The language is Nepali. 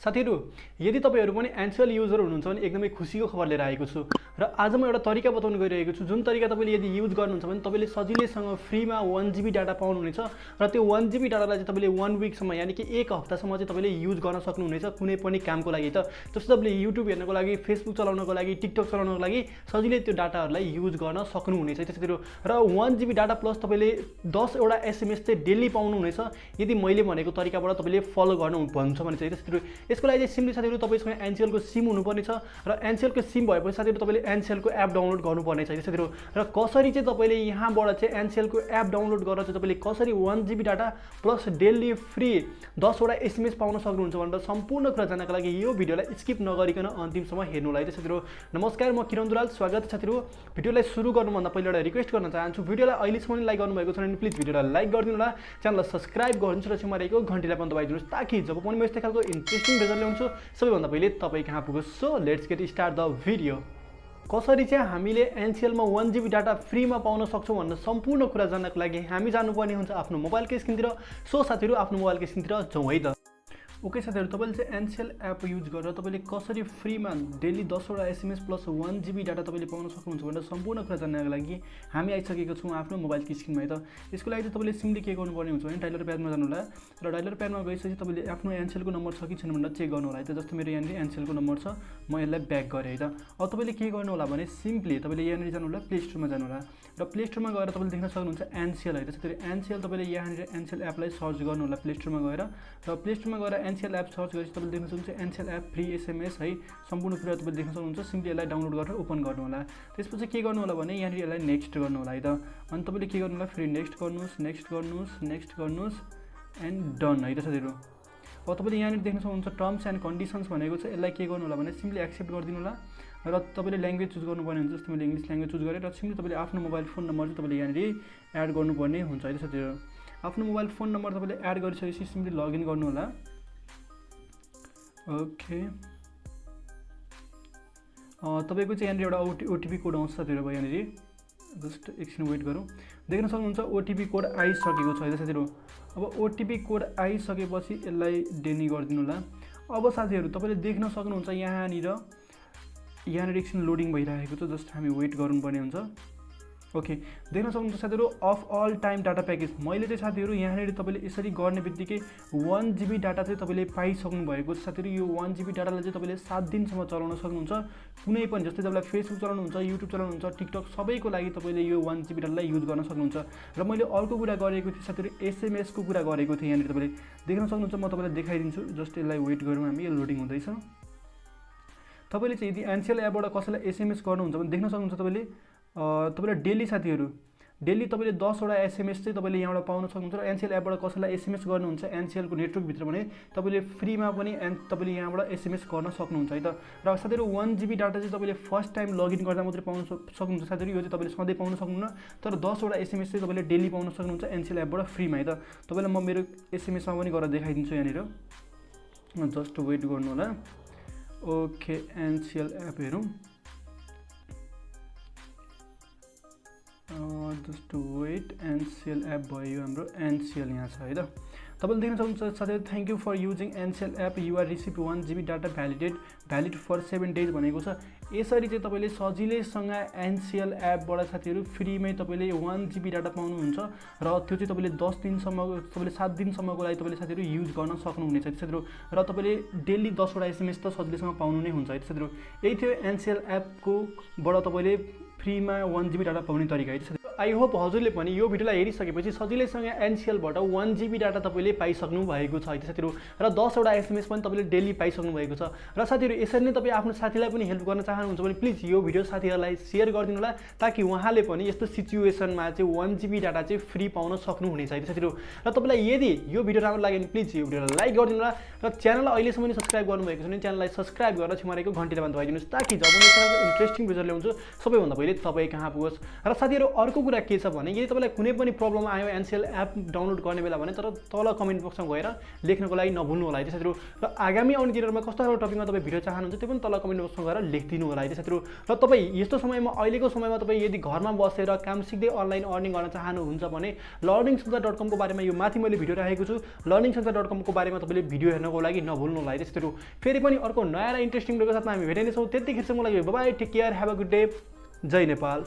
साथीहरु यदि तपाईहरु पनि NCELL युजर हुनुहुन्छ भने एकदमै खुशीको खबर लिएर आएको छु र आज म एउटा तरिका बताउन गइरहेको छु जुन तरिका तपाईले यदि युज गर्नुहुन्छ भने तपाईले सजिलैसँग फ्रीमा 1GB डाटा पाउनुहुनेछ र त्यो 1GB डाटालाई चाहिँ तपाईले 1 वीक सम्म यानी कि एक हप्तासम्म चाहिँ तपाईले युज गर्न सक्नुहुनेछ कुनै पनि कामको लागि त जस्तो तपाईले युट्युब हेर्नको लागि फेसबुक चलाउनको लागि टिकटक चलाउनको लागि सजिलै त्यो डाटाहरुलाई युज गर्न सक्नुहुनेछ त्यसैले र 1GB डाटा प्लस तपाईले 10 वटा SMS चाहिँ डेली पाउनुहुनेछ यदि मैले भनेको तरिकाबाट तपाईले फलो गर्नु भन्छ भने चाहिँ त्यसैले यसको लागि चाहिँ सिम्पली साथीहरु तपाईसँग NCELL को सिम हुनुपर्ने छ र NCELL को सिम भएपछि साथीहरु तपाईले NCELL को एप डाउनलोड गर्नुपर्ने छ त्यसैले र कसरी चाहिँ तपाईले यहाँबाट चाहिँ NCELL को एप डाउनलोड गरेर चाहिँ तपाईले कसरी 1GB data plus daily free 10 वटा SMS पाउन सक्नुहुन्छ भनेर सम्पूर्ण कुरा जानका लागि यो भिडियोलाई स्किप नगरिकन अन्तिमसम्म हेर्नु होला त्यसैले नमस्कार म किरण दुराल स्वागत छ साथीहरु भिडियोलाई सुरु गर्नुभन्दा पहिले एउटा रिक्वेस्ट गर्न चाहन्छु भिडियोलाई अहिलेसम्म लाइक गर्नुभएको छ भने प्लिज भिडियोलाई लाइक गरिदिनु होला च्यानललाई सब्स्क्राइब गर्नुस् र छेउमा रहेको घण्टीलाई पनि दबाइदिनुस् ताकि जब पनि म यस्तै खालको इन्ट्रेस्टिङ भिडियो ल्याउँछु सबैभन्दा पहिले तपाई कहाँ पुग्छ so let's get started the video कसरी चाहिँ हामीले NCELL मा 1GB डाटा फ्रीमा पाउन सक्छौं भन्ने सम्पूर्ण कुरा जान्नको लागि हामी जानुपर्ने हुन्छ आफ्नो मोबाइलको स्क्रिनतिर सो साथीहरु आफ्नो मोबाइलको स्क्रिनतिर जाउँ है त ओके साथीहरु तपाईले चाहिँ NCELL एप युज गरेर तपाईले कसरी फ्रीमा डेली 10 वटा SMS प्लस 1GB डाटा तपाईले पाउन सक्नुहुन्छ भनेर सम्पूर्ण कुरा जान्नको लागि हामी आइसकेको छौं आफ्नो मोबाइलको स्क्रिनमा है त यसको लागि चाहिँ तपाईले सिम्पली के गर्नुपर्ने हुन्छ भने डायलर प्याडमा जानु होला र डायलर प्याडमा गएपछि तपाईले आफ्नो NCELL को नम्बर छ कि छैन भनेर चेक गर्नु होला है त जस्तो मेरो यहाँ NCELL को नम्बर छ म यसलाई ब्याक गरे है त अब तपाईले के गर्नु होला भने सिम्पली तपाईले यहाँ जानु होला प्ले स्टोरमा जानु होला र प्ले स्टोरमा गएर तपाईले देख्न सक्नुहुन्छ NCELL है त्यसैले NCELL तपाईले यहाँ NCELL एपलाई सर्च गर्नु होला प्ले स्टोरमा गएर र प्ले स्टोरमा गएर NCELL एप सर्च गरेपछि तपाईले देख्न सक्नुहुन्छ NCELL एप फ्री SMS है सम्पूर्ण कुरा तपाईले देख्न सक्नुहुन्छ सिम्पली यसलाई डाउनलोड गरेर ओपन गर्नु होला त्यसपछि के गर्नु होला भने यहाँ यसलाई नेक्स्ट गर्नु होला है त अनि तपाईले के गर्नु होला फेरि नेक्स्ट गर्नुस् एन्ड डन है त साथीहरु अब तपाईले यहाँ देख्न सक्नुहुन्छ टर्म्स एन्ड कन्डिसन्स भनेको छ यसलाई के गर्नु होला भने सिम्पली एक्सेप्ट गरिदिनु होला र तपाईले ल्याङ्ग्वेज चुज गर्नुपर्ने हुन्छ जस्तो मैले इंग्लिश ल्याङ्ग्वेज चुज गरे र सिम्पली तपाईले आफ्नो मोबाइल फोन नम्बर चाहिँ तपाईले यहाँ एड गर्नुपर्ने हुन्छ है त साथीहरु आफ्नो मोबाइल फोन नम्बर तपाईले एड गरिसकेपछि सिम्पली लगइन गर्नु होला ओके तपाईको चाहिँ यहाँ एउटा ओटीपी कोड आउँछ साथीहरु भयो यहाँ जस्ट एकछिन वेट गरौँ देख्न सक्नुहुन्छ ओटीपी कोड आइसकेको छ है साथीहरु अब ओटीपी कोड आइसकेपछि यसलाई डेनी गरिदिनु होला अब साथीहरु तपाईले देख्न सक्नुहुन्छ यहाँनिर एकछिन लोडिङ भइरहेको छ जस्ट हामी वेट गर्नुपर्ने हुन्छ ओके देख्न सक्नुहुन्छ साथीहरु of all time data package मैले चाहिँ साथीहरु यहाँनिर तपाईले यसरी गर्ने बित्तिकै 1GB डाटा चाहिँ तपाईले पाइसक्नु भएको छ साथीहरु यो 1GB डाटालाई चाहिँ तपाईले 7 दिनसम्म चलाउन सक्नुहुन्छ कुनै पनि जस्तै तपाईलाई फेसबुक चलाउनुहुन्छ युट्युब चलाउनुहुन्छ टिकटक सबैको लागि तपाईले यो 1GB डाटालाई युज गर्न सक्नुहुन्छ र मैले अर्को कुरा गरेको थिएँ साथीहरु SMS को कुरा गरेको थिएँ यहाँनिर तपाईले देख्न सक्नुहुन्छ म तपाईलाई देखाइदिन्छु जस्ट यसलाई वेट गरौँ हामी यो लोडिङ हुँदैछ तपाईले चाहिँ यदि NCELL एपबाट कसैलाई SMS गर्नुहुन्छ भने देख्न सक्नुहुन्छ तपाईले डेली साथीहरु डेली तपाईले 10 वटा SMS चाहिँ तपाईले यहाँबाट पाउन सक्नुहुन्छ र NCELL एपबाट कसैलाई SMS गर्नुहुन्छ NCELL को नेटवर्क भित्र भने तपाईले फ्रीमा पनि तपाईले यहाँबाट SMS गर्न सक्नुहुन्छ है त र साथीहरु 1GB डाटा चाहिँ तपाईले फर्स्ट टाइम लगइन गर्दा मात्रै पाउन सक्नुहुन्छ साथीहरु यो चाहिँ तपाईले सधैँ पाउन सक्नुहुन्न तर 10 वटा SMS चाहिँ तपाईले डेली पाउन सक्नुहुन्छ NCELL एपबाट फ्रीमा है त तपाईलाई म मेरो SMS मा पनि गरेर देखाइदिन्छु यहाँनिर जस्ट वेट गर्नु होला ओके NCELL एप हेरौँ जस्ट वेट NCELL एप भयो हाम्रो NCELL यहाँ छ है त तपाईले देख्न सक्नुहुन्छ साथीहरु thank you for using NCELL app you are receive 1GB data valid for 7 days भनेको छ यसरी चाहिँ तपाईले सजिलैसँग NCELL एपबाट साथीहरु फ्रीमै तपाईले 1GB डाटा पाउनुहुन्छ र त्यो चाहिँ तपाईले 10 दिनसम्म तपाईले 7 दिनसम्मको लागि तपाईले साथीहरु युज गर्न सक्नुहुनेछ साथीहरु र तपाईले डेली 10 वटा SMS त सजिलैसँग पाउनु नै हुन्छ है साथीहरु यही थियो NCELL एपको बाट तपाईले फ्रीमा 1GB डाटा पाउने तरिका है आई होप हजुरले पनि यो भिडियोलाई हेरिसकेपछि सजिलैसँग NCELL बाट 1GB डाटा तपाईले पाइसक्नु भएको छ है साथीहरु र 10 वटा SMS पनि तपाईले डेली पाइसक्नु भएको छ र साथीहरु यसरी नै तपाई आफ्नो साथीलाई पनि हेल्प गर्न चाहनुहुन्छ भने प्लिज यो भिडियो साथीहरुलाई शेयर गरिदिनु होला ताकि उहाँले पनि यस्तो सिचुएसनमा चाहिँ 1GB डाटा चाहिँ फ्री पाउन सक्नुहुनेछ है साथीहरु र तपाईलाई यदि यो भिडियो राम्रो लाग्यो भने प्लिज यो भिडियोलाई लाइक गरिदिनु होला र च्यानललाई अहिलेसम्म पनि सब्स्क्राइब गर्नुभएको छ भने च्यानललाई सब्स्क्राइब गरेर छेउमा रहेको घण्टीलाई पनि दबाइदिनुस् ताकि जब म इन्ट्रेस्टिङ भिडियो ल्याउँछु सबैभन्दा पहिले तपाई कहाँ पुगोस् र साथीहरु अर्को कुरा के छ भने यदि तपाईँलाई कुनै पनि प्रब्लम आयो NCELL एप डाउनलोड गर्ने बेला भने तर तल कमेन्ट बक्समा गएर लेख्नको लागि नभुल्नु होला है साथीहरु। र आगामी आउने दिनहरुमा कस्तो खालको टपिकमा तपाईं भिडियो चाहनुहुन्छ त्यो पनि तल कमेन्ट बक्समा गएर लेखिदिनु होला है साथीहरु। र तपाईं यस्तो समयमा अहिलेको समयमा तपाईं यदि घरमा बसेर काम सिक्दै अनलाइन अर्निङ गर्न चाहनुहुन्छ भने learningsansar.com को बारेमा यो माथि मैले भिडियो राखेको छु। learningsansar.com को बारेमा तपाईले भिडियो हेर्नको लागि नभुल्नु होला है साथीहरु। फेरि पनि अर्को नयाँ र इन्ट्रेस्टिङ भिडियोको साथमा हामी भेट्नेछौँ। त्यतिखेरसम्मको लागि bye bye, take care, have a good day, जय नेपाल।